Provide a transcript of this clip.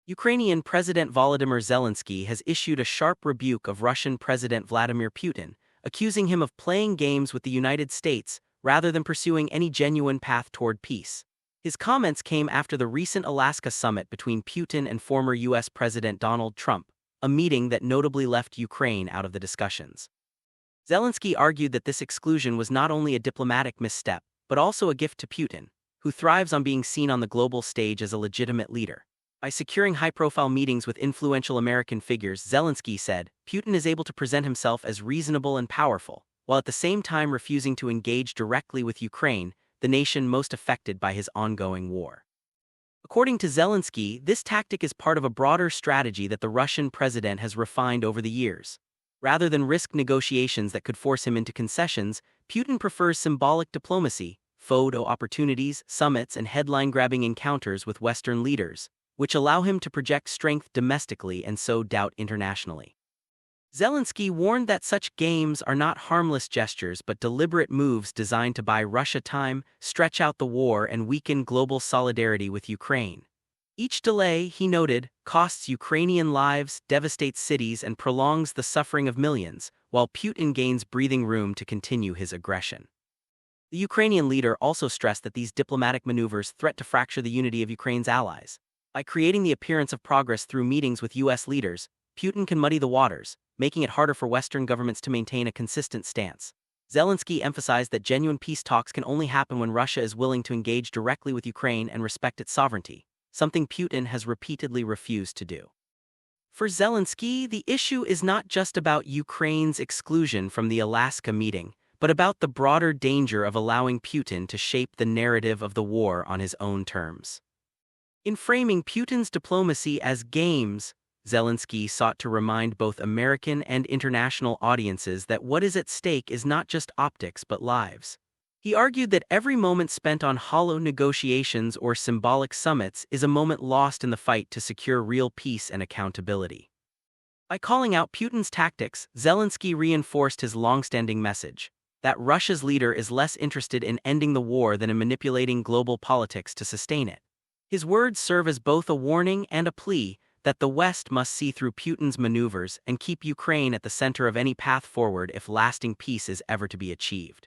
Ukrainian President Volodymyr Zelenskyy has issued a sharp rebuke of Russian President Vladimir Putin, accusing him of playing games with the United States rather than pursuing any genuine path toward peace. His comments came after the recent Alaska summit between Putin and former U.S. President Donald Trump, a meeting that notably left Ukraine out of the discussions. Zelenskyy argued that this exclusion was not only a diplomatic misstep, but also a gift to Putin, who thrives on being seen on the global stage as a legitimate leader. By securing high-profile meetings with influential American figures, Zelenskyy said, Putin is able to present himself as reasonable and powerful, while at the same time refusing to engage directly with Ukraine, the nation most affected by his ongoing war. According to Zelenskyy, this tactic is part of a broader strategy that the Russian president has refined over the years. Rather than risk negotiations that could force him into concessions, Putin prefers symbolic diplomacy, photo opportunities, summits, and headline-grabbing encounters with Western leaders, which allow him to project strength domestically and sow doubt internationally. Zelenskyy warned that such games are not harmless gestures but deliberate moves designed to buy Russia time, stretch out the war, and weaken global solidarity with Ukraine. Each delay, he noted, costs Ukrainian lives, devastates cities, and prolongs the suffering of millions, while Putin gains breathing room to continue his aggression. The Ukrainian leader also stressed that these diplomatic maneuvers threat to fracture the unity of Ukraine's allies. By creating the appearance of progress through meetings with U.S. leaders, Putin can muddy the waters, making it harder for Western governments to maintain a consistent stance. Zelenskyy emphasized that genuine peace talks can only happen when Russia is willing to engage directly with Ukraine and respect its sovereignty, something Putin has repeatedly refused to do. For Zelenskyy, the issue is not just about Ukraine's exclusion from the Alaska meeting, but about the broader danger of allowing Putin to shape the narrative of the war on his own terms. In framing Putin's diplomacy as games, Zelenskyy sought to remind both American and international audiences that what is at stake is not just optics but lives. He argued that every moment spent on hollow negotiations or symbolic summits is a moment lost in the fight to secure real peace and accountability. By calling out Putin's tactics, Zelenskyy reinforced his long-standing message that Russia's leader is less interested in ending the war than in manipulating global politics to sustain it. His words serve as both a warning and a plea that the West must see through Putin's maneuvers and keep Ukraine at the center of any path forward if lasting peace is ever to be achieved.